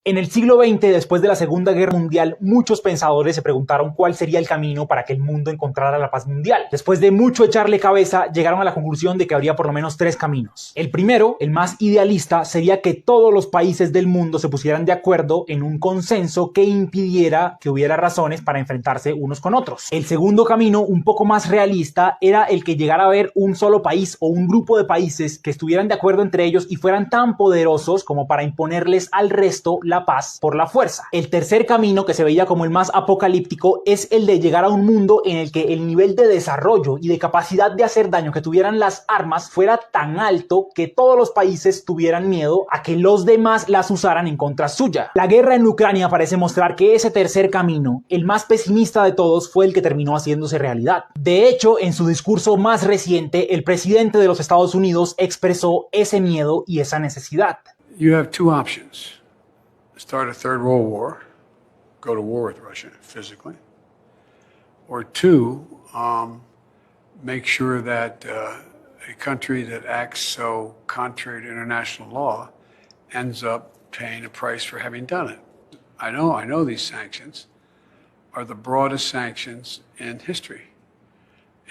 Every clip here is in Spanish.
En el siglo XX, después de la Segunda Guerra Mundial, muchos pensadores se preguntaron cuál sería el camino para que el mundo encontrara la paz mundial. Después de mucho echarle cabeza, llegaron a la conclusión de que habría por lo menos tres caminos. El primero, el más idealista, sería que todos los países del mundo se pusieran de acuerdo en un consenso que impidiera que hubiera razones para enfrentarse unos con otros. El segundo camino, un poco más realista, era el que llegara a haber un solo país o un grupo de países que estuvieran de acuerdo entre ellos y fueran tan poderosos como para imponerles al resto la paz por la fuerza. El tercer camino, que se veía como el más apocalíptico, es el de llegar a un mundo en el que el nivel de desarrollo y de capacidad de hacer daño que tuvieran las armas fuera tan alto que todos los países tuvieran miedo a que los demás las usaran en contra suya. La guerra en Ucrania parece mostrar que ese tercer camino, el más pesimista de todos, fue el que terminó haciéndose realidad. De hecho, en su discurso más reciente, el presidente de los Estados Unidos expresó ese miedo y esa necesidad. You have two options. Start a third world war, go to war with Russia physically, or two, make sure that a country that acts so contrary to international law ends up paying a price for having done it. I know these sanctions are the broadest sanctions in history.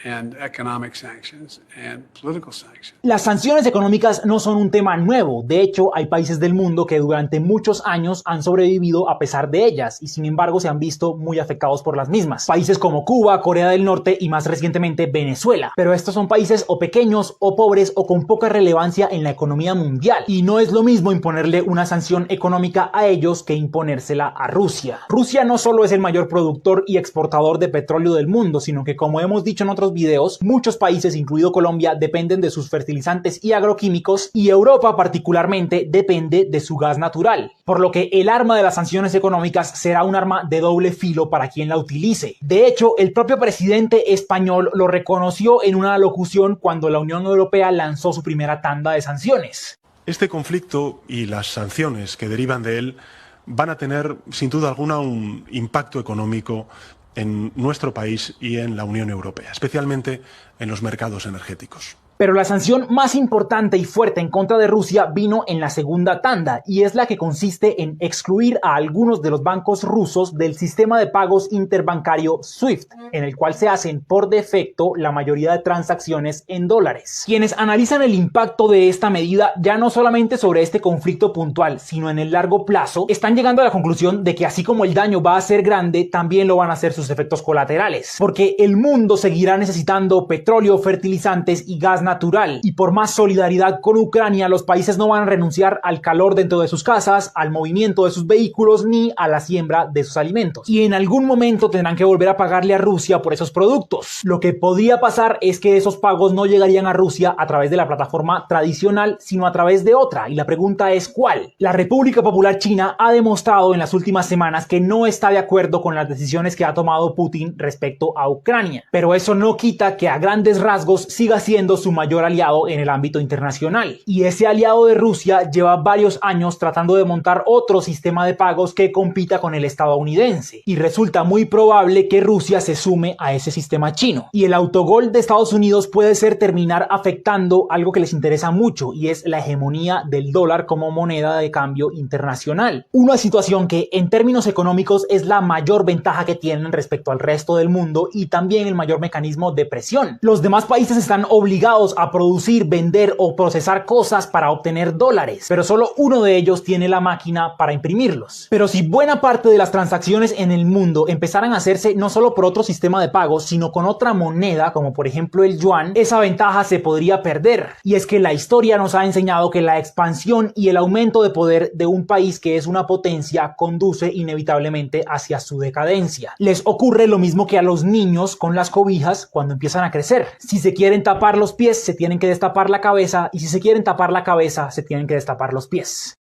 And economic sanctions and political sanctions. Las sanciones económicas no son un tema nuevo. De hecho, hay países del mundo que durante muchos años han sobrevivido a pesar de ellas y sin embargo se han visto muy afectados por las mismas. Países como Cuba, Corea del Norte y más recientemente Venezuela. Pero estos son países o pequeños o pobres o con poca relevancia en la economía mundial. Y no es lo mismo imponerle una sanción económica a ellos que imponérsela a Rusia. Rusia no solo es el mayor productor y exportador de petróleo del mundo, sino que, como hemos dicho en otros videos, muchos países, incluido Colombia, dependen de sus fertilizantes y agroquímicos y Europa particularmente depende de su gas natural, por lo que el arma de las sanciones económicas será un arma de doble filo para quien la utilice. De hecho, el propio presidente español lo reconoció en una alocución cuando la Unión Europea lanzó su primera tanda de sanciones. Este conflicto y las sanciones que derivan de él van a tener, sin duda alguna, un impacto económico en nuestro país y en la Unión Europea, especialmente en los mercados energéticos. Pero la sanción más importante y fuerte en contra de Rusia vino en la segunda tanda y es la que consiste en excluir a algunos de los bancos rusos del sistema de pagos interbancario SWIFT, en el cual se hacen por defecto la mayoría de transacciones en dólares. Quienes analizan el impacto de esta medida, ya no solamente sobre este conflicto puntual, sino en el largo plazo, están llegando a la conclusión de que así como el daño va a ser grande, también lo van a hacer sus efectos colaterales, porque el mundo seguirá necesitando petróleo, fertilizantes y gas natural, y por más solidaridad con Ucrania, los países no van a renunciar al calor dentro de sus casas, al movimiento de sus vehículos ni a la siembra de sus alimentos, y en algún momento tendrán que volver a pagarle a Rusia por esos productos. Lo que podría pasar es que esos pagos no llegarían a Rusia a través de la plataforma tradicional, sino a través de otra, y la pregunta es ¿cuál? La República Popular China ha demostrado en las últimas semanas que no está de acuerdo con las decisiones que ha tomado Putin respecto a Ucrania, pero eso no quita que a grandes rasgos siga siendo su mayor aliado en el ámbito internacional. Y ese aliado de Rusia lleva varios años tratando de montar otro sistema de pagos que compita con el estadounidense. Y resulta muy probable que Rusia se sume a ese sistema chino. Y el autogol de Estados Unidos puede ser terminar afectando algo que les interesa mucho, y es la hegemonía del dólar como moneda de cambio internacional. Una situación que en términos económicos es la mayor ventaja que tienen respecto al resto del mundo y también el mayor mecanismo de presión. Los demás países están obligados a producir, vender o procesar cosas para obtener dólares, pero solo uno de ellos tiene la máquina para imprimirlos. Pero si buena parte de las transacciones en el mundo empezaran a hacerse no solo por otro sistema de pagos, sino con otra moneda, como por ejemplo el yuan, esa ventaja se podría perder. Y es que la historia nos ha enseñado que la expansión y el aumento de poder de un país que es una potencia conduce inevitablemente hacia su decadencia. Les ocurre lo mismo que a los niños con las cobijas cuando empiezan a crecer. Si se quieren tapar los pies, se tienen que destapar la cabeza, y si se quieren tapar la cabeza, se tienen que destapar los pies.